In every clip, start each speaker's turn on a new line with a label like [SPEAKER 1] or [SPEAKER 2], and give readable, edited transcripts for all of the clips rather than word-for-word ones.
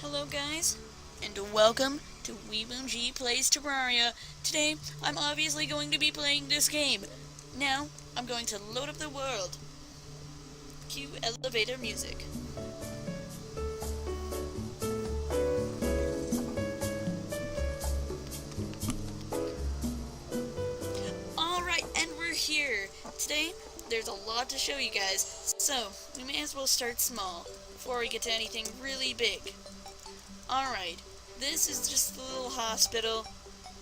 [SPEAKER 1] Hello guys, and welcome to Weeboom G Plays Terraria. Today, I'm obviously going to be playing this game. Now, I'm going to load up the world. Cue elevator music. Alright, and we're here. Today, there's a lot to show you guys, so we may as well start small before we get to anything really big. Alright, this is just a little hospital.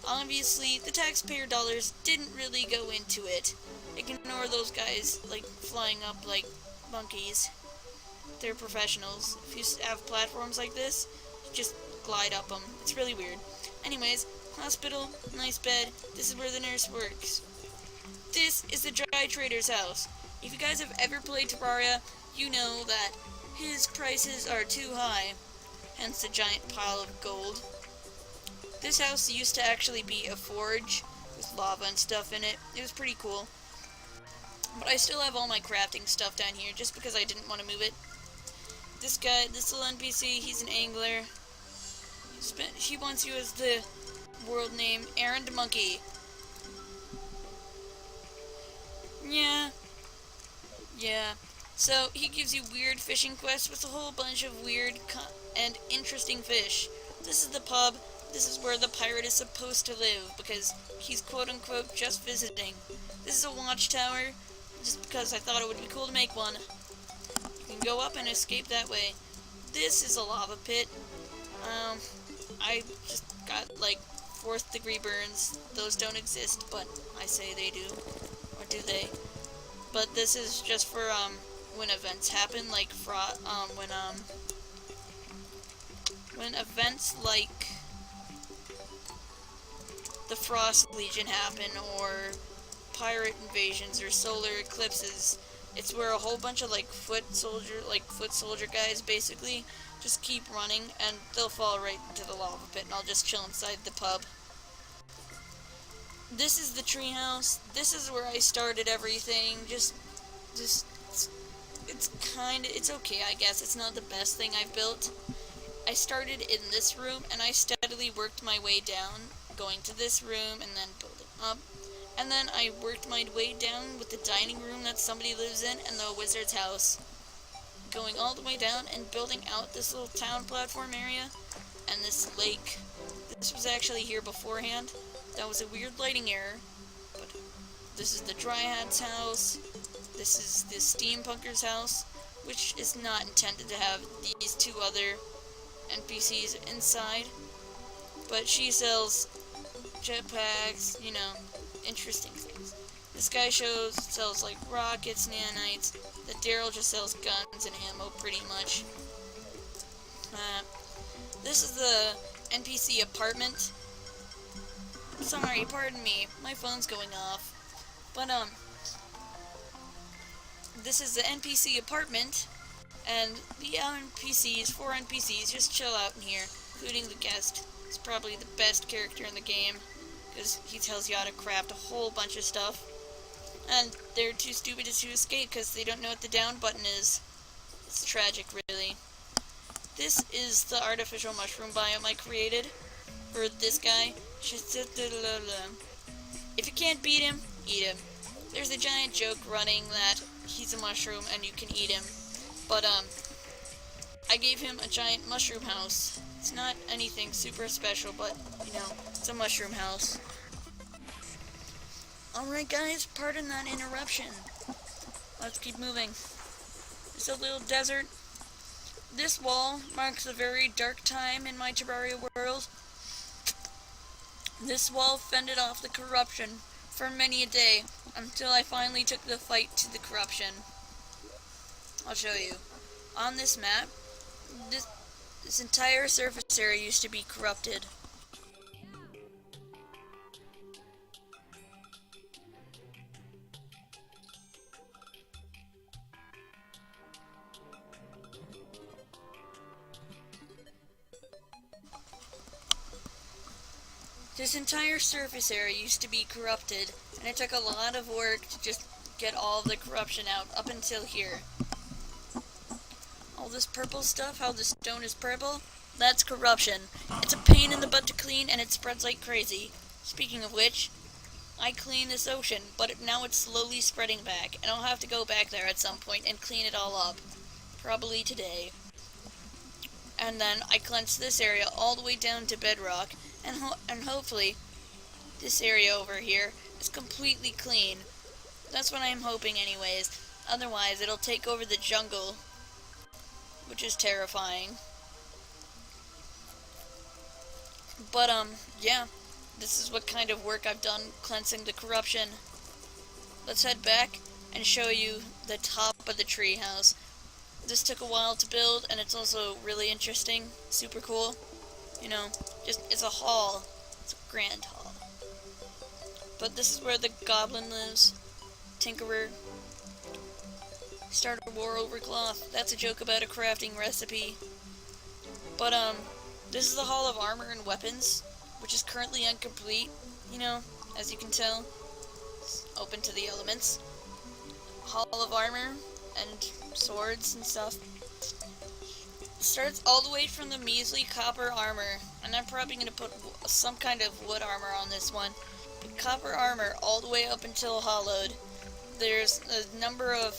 [SPEAKER 1] Obviously, the taxpayer dollars didn't really go into it. Ignore those guys, like, flying up like monkeys. They're professionals. If you have platforms like this, just glide up them. It's really weird. Anyways, hospital, nice bed. This is where the nurse works. This is the dry trader's house. If you guys have ever played Terraria, you know that his prices are too high. Hence the giant pile of gold. This house used to actually be a forge with lava and stuff in it. It was pretty cool. But I still have all my crafting stuff down here just because I didn't want to move it. This guy, this little NPC, he's an angler. He wants you as the world name, Errand Monkey. Yeah. So, he gives you weird fishing quests with a whole bunch of weird and interesting fish. This is the pub. This is where the pirate is supposed to live, because he's quote-unquote just visiting. This is a watchtower, just because I thought it would be cool to make one. You can go up and escape that way. This is a lava pit. I just got, like, 4th degree burns. Those don't exist, but I say they do. Or do they? But this is just for, when events happen, like, when events like the Frost Legion happen, or pirate invasions, or solar eclipses. It's where a whole bunch of foot soldier guys basically just keep running, and they'll fall right into the lava pit, and I'll just chill inside the pub. This is the treehouse. This is where I started everything. It's okay, I guess. It's not the best thing I've built. I started in this room, and I steadily worked my way down, going to this room, and then building up. And then I worked my way down with the dining room that somebody lives in, and the wizard's house. Going all the way down and building out this little town platform area, and this lake. This was actually here beforehand. That was a weird lighting error. But this is the dry hat's house. This is the steampunker's house, which is not intended to have these two other NPCs inside. But she sells jetpacks, interesting things. This guy sells like rockets, nanites. The Daryl just sells guns and ammo, pretty much. This is the NPC apartment. Sorry, pardon me, my phone's going off. But this is the NPC apartment, and the NPCs, 4 NPCs, just chill out in here, including the guest. He's probably the best character in the game, because he tells you how to craft a whole bunch of stuff. And they're too stupid to escape because they don't know what the down button is. It's tragic, really. This is the artificial mushroom biome I created for this guy. If you can't beat him, eat him. There's a giant joke running that he's a mushroom and you can eat him. But, I gave him a giant mushroom house. It's not anything super special, but, it's a mushroom house. Alright guys, pardon that interruption. Let's keep moving. It's a little desert. This wall marks a very dark time in my Terraria world. This wall fended off the corruption for many a day, until I finally took the fight to the corruption. I'll show you. On this map, this entire surface area used to be corrupted. This entire surface area used to be corrupted, and it took a lot of work to just get all the corruption out up until here. All this purple stuff, how the stone is purple, That's corruption. It's a pain in the butt to clean, and it spreads like crazy. Speaking of which, I cleaned this ocean, but now it's slowly spreading back, and I'll have to go back there at some point and clean it all up. Probably today. And then I cleanse this area all the way down to bedrock, and hopefully this area over here is completely clean. That's what I'm hoping anyways. Otherwise, it'll take over the jungle, which is terrifying. But, yeah. This is what kind of work I've done cleansing the corruption. Let's head back and show you the top of the treehouse. This took a while to build, and it's also really interesting. Super cool. You know, it's a hall. It's a grand hall. But this is where the goblin lives. Tinkerer. Start a war over cloth. That's a joke about a crafting recipe. But, this is the Hall of Armor and Weapons, which is currently incomplete, you know, as you can tell. It's open to the elements. Hall of Armor and swords and stuff. Starts all the way from the measly copper armor, and I'm probably going to put some kind of wood armor on this one. But copper armor all the way up until hollowed. There's a number of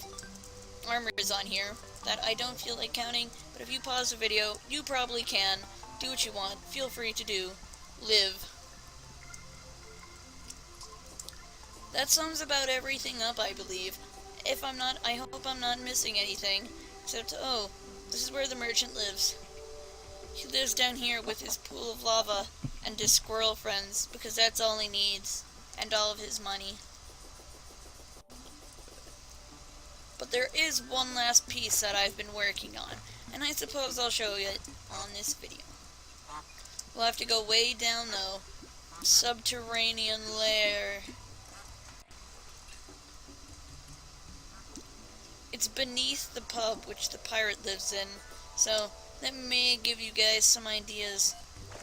[SPEAKER 1] armors on here that I don't feel like counting, but if you pause the video, you probably can. Do what you want. Feel free to do. Live. That sums about everything up, I believe. If I'm not, I hope I'm not missing anything. Except, oh, this is where the merchant lives. He lives down here with his pool of lava and his squirrel friends, because that's all he needs. And all of his money. But there is one last piece that I've been working on, and I suppose I'll show you it on this video. We'll have to go way down, though. Subterranean lair. It's beneath the pub which the pirate lives in, so that may give you guys some ideas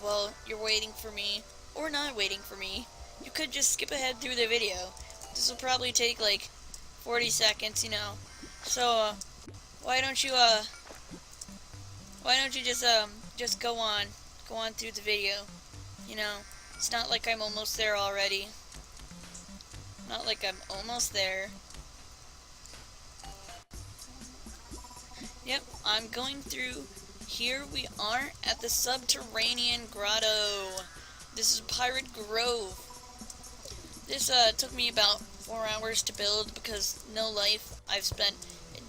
[SPEAKER 1] while you're waiting for me, or not waiting for me. You could just skip ahead through the video. This will probably take like 40 seconds, you know. So, why don't you just go on through the video. You know, it's not like I'm almost there already. Not like I'm almost there. Yep, I'm going through. Here we are at the subterranean grotto. This is Pirate Grove. This took me about 4 hours to build because no life. I've spent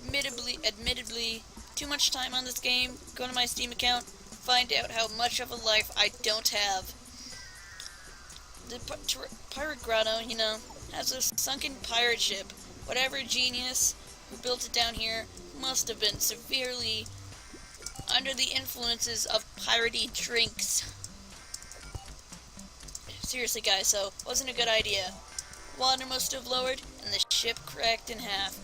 [SPEAKER 1] admittedly too much time on this game. Go to my Steam account, find out how much of a life I don't have. The Pirate Grotto, you know, has a sunken pirate ship. Whatever genius who built it down here must have been severely under the influences of piratey drinks. Seriously, guys, so wasn't a good idea. Water must have lowered, and the ship cracked in half.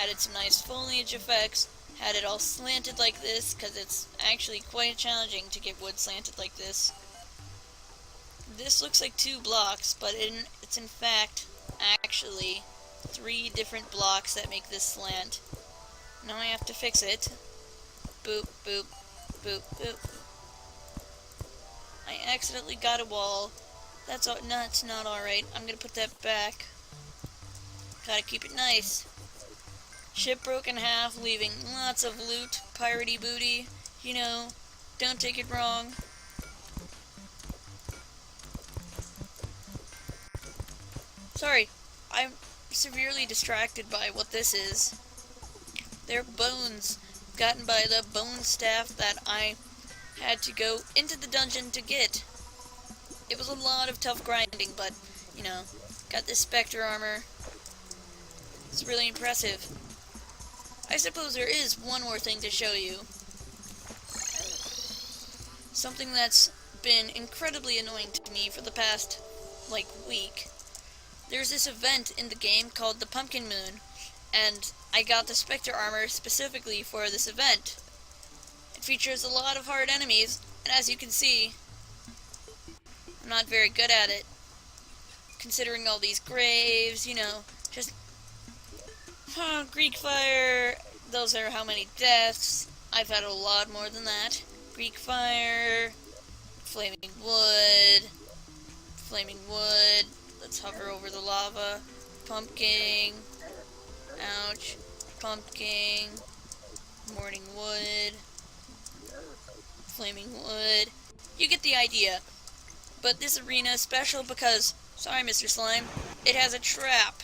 [SPEAKER 1] Added some nice foliage effects, had it all slanted like this, because it's actually quite challenging to get wood slanted like this. This looks like 2 blocks, but it's in fact actually 3 different blocks that make this slant. Now I have to fix it. Boop, boop, boop, boop. I accidentally got a wall. That's not alright. I'm gonna put that back. Gotta keep it nice. Ship broke in half, leaving lots of loot, piratey booty. You know, don't take it wrong. Sorry, I'm severely distracted by what this is. They're bones, gotten by the bone staff that I had to go into the dungeon to get. It was a lot of tough grinding, but, you know, got this Spectre armor. It's really impressive. I suppose there is one more thing to show you. Something that's been incredibly annoying to me for the past, like, week. There's this event in the game called the Pumpkin Moon, and I got the Spectre armor specifically for this event. It features a lot of hard enemies, and as you can see, I'm not very good at it. Considering all these graves, you know, just... Greek fire, those are how many deaths. I've had a lot more than that. Greek fire, flaming wood, flaming wood. Let's hover over the lava. Pumpkin. Ouch. Pumpkin. Morning wood. Flaming wood. You get the idea. But this arena is special because, sorry Mr. Slime, it has a trap.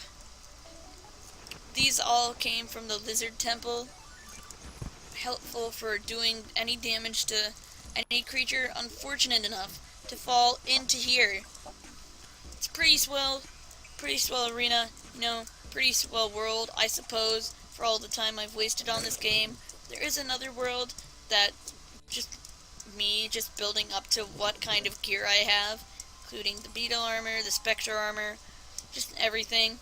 [SPEAKER 1] These all came from the lizard temple. Helpful for doing any damage to any creature unfortunate enough to fall into here. It's pretty swell arena, you know, pretty swell world, I suppose, for all the time I've wasted on this game. There is another world that just building up to what kind of gear I have, including the beetle armor, the spectre armor, just everything.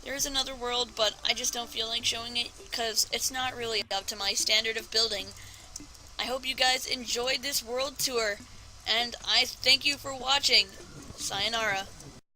[SPEAKER 1] There is another world, but I just don't feel like showing it because it's not really up to my standard of building. I hope you guys enjoyed this world tour, and I thank you for watching. Sayonara.